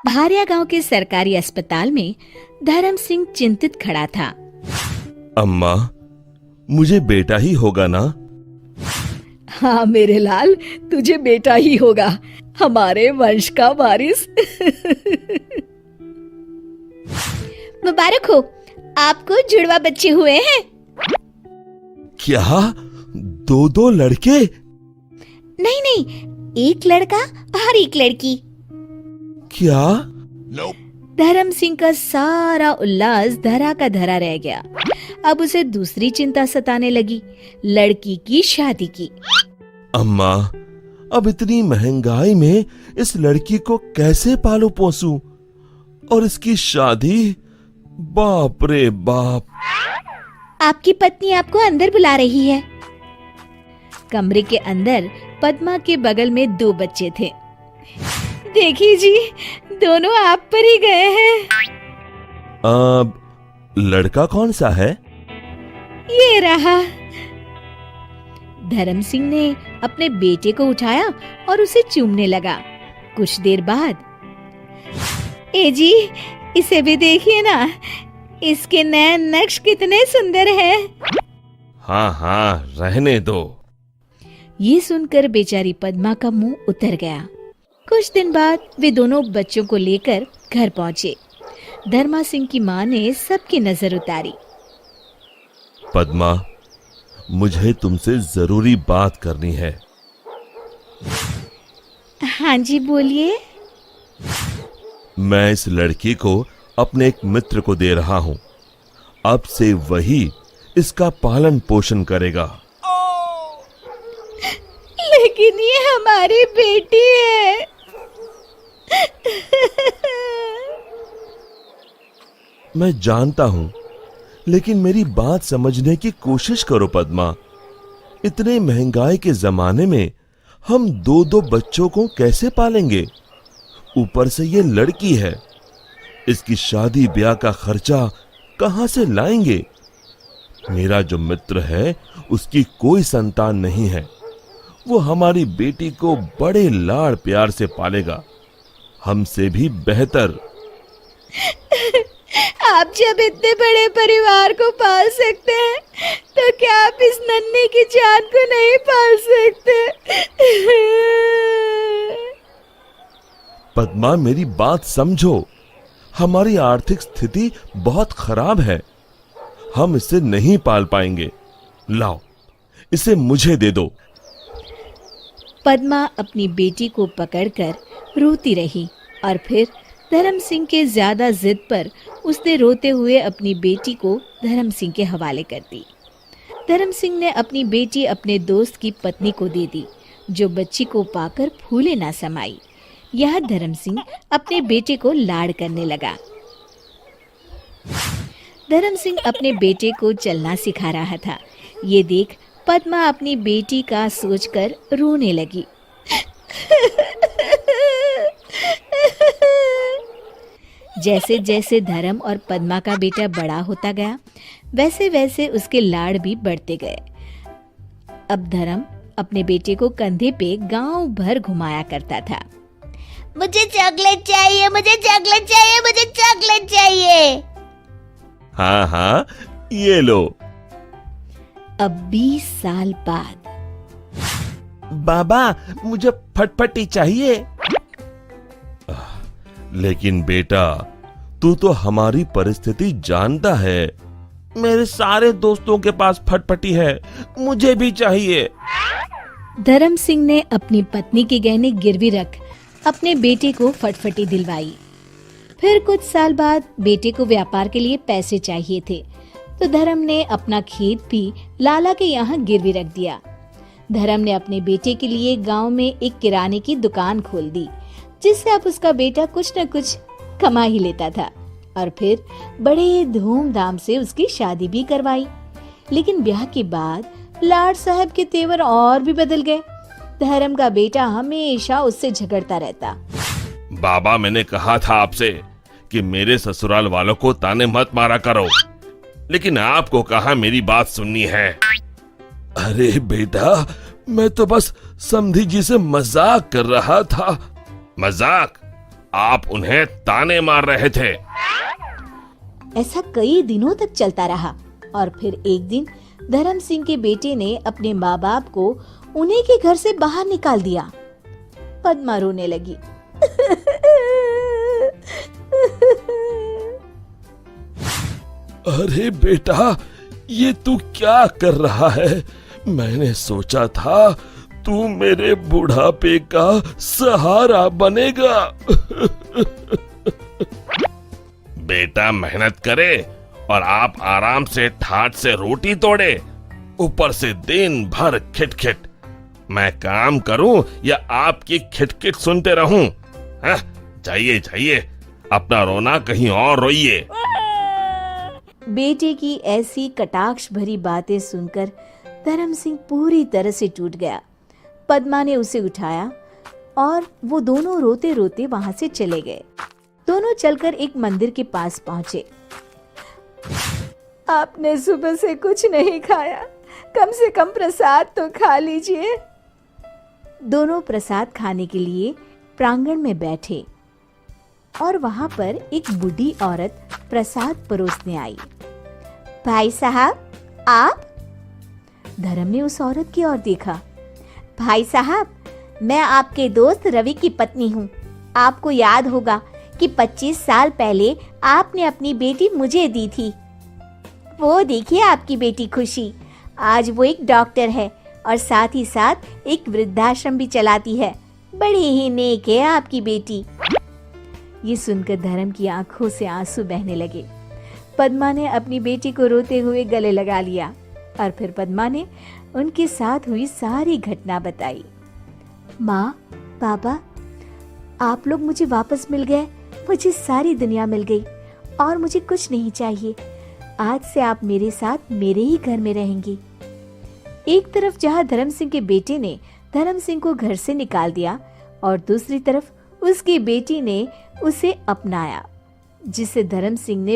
भारिया गांव के सरकारी अस्पताल में धर्म सिंह चिंतित खड़ा था। अम्मा, मुझे बेटा ही होगा ना? हाँ मेरे लाल, तुझे बेटा ही होगा, हमारे वंश का वारिस। मुबारक हो, आपको जुड़वा बच्चे हुए हैं। क्या? दो लड़के? नहीं नहीं, एक लड़का और एक लड़की। क्या? धर्म सिंह का सारा उल्लास धरा का धरा रह गया। अब उसे दूसरी चिंता सताने लगी, लड़की की शादी की। अम्मा, अब इतनी महंगाई में इस लड़की को कैसे पालू पोसूं? और इसकी शादी? बाप रे बाप। आपकी पत्नी आपको अंदर बुला रही है। कमरे के अंदर पद्मा के बगल में 2 बच्चे थे। देखिए जी, दोनों आप पर ही गए हैं। अब लड़का कौन सा है? ये रहा। धर्म सिंह ने अपने बेटे को उठाया और उसे चूमने लगा। कुछ देर बाद, ए जी, इसे भी देखिए ना, इसके नए नक्श कितने सुंदर हैं। हाँ हाँ, रहने दो। ये सुनकर बेचारी पद्मा का मुंह उतर गया। कुछ दिन बाद वे दोनों बच्चों को लेकर घर पहुंचे। धर्मा सिंह की मां ने सबकी नजर उतारी। पद्मा, मुझे तुमसे जरूरी बात करनी है। हाँ जी, बोलिए। मैं इस लड़की को अपने एक मित्र को दे रहा हूं। अब से वही इसका पालन पोषण करेगा। लेकिन ये हमारी बेटी है। मैं जानता हूं, लेकिन मेरी बात समझने की कोशिश करो पद्मा। इतने महंगाई के जमाने में हम 2 बच्चों को कैसे पालेंगे? ऊपर से ये लड़की है, इसकी शादी ब्याह का खर्चा कहां से लाएंगे? मेरा जो मित्र है, उसकी कोई संतान नहीं है। वो हमारी बेटी को बड़े लाड़ प्यार से पालेगा, हमसे भी बेहतर। आप जब इतने बड़े परिवार को पाल सकते हैं, तो क्या आप इस नन्ही की जान को नहीं पाल सकते? पद्मा, मेरी बात समझो। हमारी आर्थिक स्थिति बहुत खराब है, हम इसे नहीं पाल पाएंगे। लाओ, इसे मुझे दे दो। पद्मा अपनी बेटी को पकड़कर रोती रही और फिर धर्म सिंह के ज्यादा जिद पर उसने रोते हुए अपनी बेटी को धर्म सिंह के हवाले कर दी। धर्म सिंह ने अपनी बेटी अपने दोस्त की पत्नी को दे दी, जो बच्ची को पाकर फूले ना समाई। यह धर्म सिंह अपने बेटे को लाड़ करने लगा। धर्म सिंह अपने बेटे को चलना सिखा रहा था। ये देख पद्मा अपनी बेटी का सोचकर रोने लगी। जैसे जैसे धर्म और पद्मा का बेटा बड़ा होता गया, वैसे वैसे उसके लाड़ भी बढ़ते गए। अब धर्म अपने बेटे को कंधे पे गांव भर घुमाया करता था। मुझे चॉकलेट चाहिए, मुझे चॉकलेट चाहिए, मुझे चॉकलेट चाहिए। हाँ हाँ, ये लो। अब 20 साल बाद, बाबा, मुझे फटफटी चाहिए। लेकिन बेटा, तू तो हमारी परिस्थिति जानता है। मेरे सारे दोस्तों के पास फटफटी है, मुझे भी चाहिए। धर्म सिंह ने अपनी पत्नी के गहने गिरवी रख अपने बेटे को फटफटी दिलवाई। फिर कुछ साल बाद बेटे को व्यापार के लिए पैसे चाहिए थे, तो धर्म ने अपना खेत भी लाला के यहाँ गिरवी रख दिया। धर्म ने अपने बेटे के लिए गांव में एक किराने की दुकान खोल दी, जिससे अब उसका बेटा कुछ न कुछ कमा ही लेता था। और फिर बड़े धूमधाम से उसकी शादी भी करवाई। लेकिन ब्याह के बाद लाड साहब के तेवर और भी बदल गए। धर्म का बेटा हमेशा उससे झगड़ता रहता। बाबा, मैंने कहा था आपसे कि मेरे ससुराल वालों को ताने मत मारा करो, लेकिन आपको कहा मेरी बात सुननी है। अरे बेटा, मैं तो बस समधी जी से मजाक कर रहा था। मजाक? आप उन्हें ताने मार रहे थे। ऐसा कई दिनों तक चलता रहा और फिर एक दिन धर्म सिंह के बेटे ने अपने माँ बाप को उन्हीं के घर से बाहर निकाल दिया। पद्मा रोने लगी। अरे बेटा, ये तू क्या कर रहा है? मैंने सोचा था तू मेरे बुढ़ापे का सहारा बनेगा। बेटा मेहनत करे और आप आराम से ठाट से रोटी तोड़े, ऊपर से दिन भर खिटखिट। मैं काम करूं या आपकी खिटखिट सुनते रहूं? जाइए जाइए, अपना रोना कहीं और रोइए। बेटे की ऐसी कटाक्ष भरी बातें सुनकर धर्म सिंह पूरी तरह से टूट गया। पद्मा ने उसे उठाया और वो दोनों रोते रोते वहां से चले गए। दोनों चलकर एक मंदिर के पास पहुंचे। आपने सुबह से कुछ नहीं खाया, कम से कम प्रसाद तो खा लीजिए। दोनों प्रसाद खाने के लिए प्रांगण में बैठे और वहां पर एक बूढ़ी औरत प्रसाद परोसने आई। भाई साहब, आप? धर्म ने उस औरत की ओर देखा। भाई साहब, मैं आपके दोस्त रवि की पत्नी हूँ। आपको याद होगा कि 25 साल पहले आपने अपनी बेटी मुझे दी थी। वो देखिए आपकी बेटी खुशी, आज वो एक डॉक्टर है और साथ ही साथ एक वृद्धाश्रम भी चलाती है। बड़ी ही नेक है आपकी बेटी। ये सुनकर धर्म की आंखों से आंसू बहने लगे। पद्मा ने अपनी बेटी को रोते हुए गले लगा लिया और फिर पद्मा ने उनके साथ हुई सारी घटना बताई। माँ, पापा, आप लोग मुझे वापस मिल गए, मुझे सारी दुनिया मिल गई और मुझे कुछ नहीं चाहिए। आज से आप मेरे साथ मेरे ही घर में रहेंगी। एक तरफ जहाँ धर्म सिंह के बेटे ने धर्म सिंह को घर से निकाल दिया और दूसरी तरफ उसकी बेटी ने उसे अपनाया, जिसे धर्म सिंह ने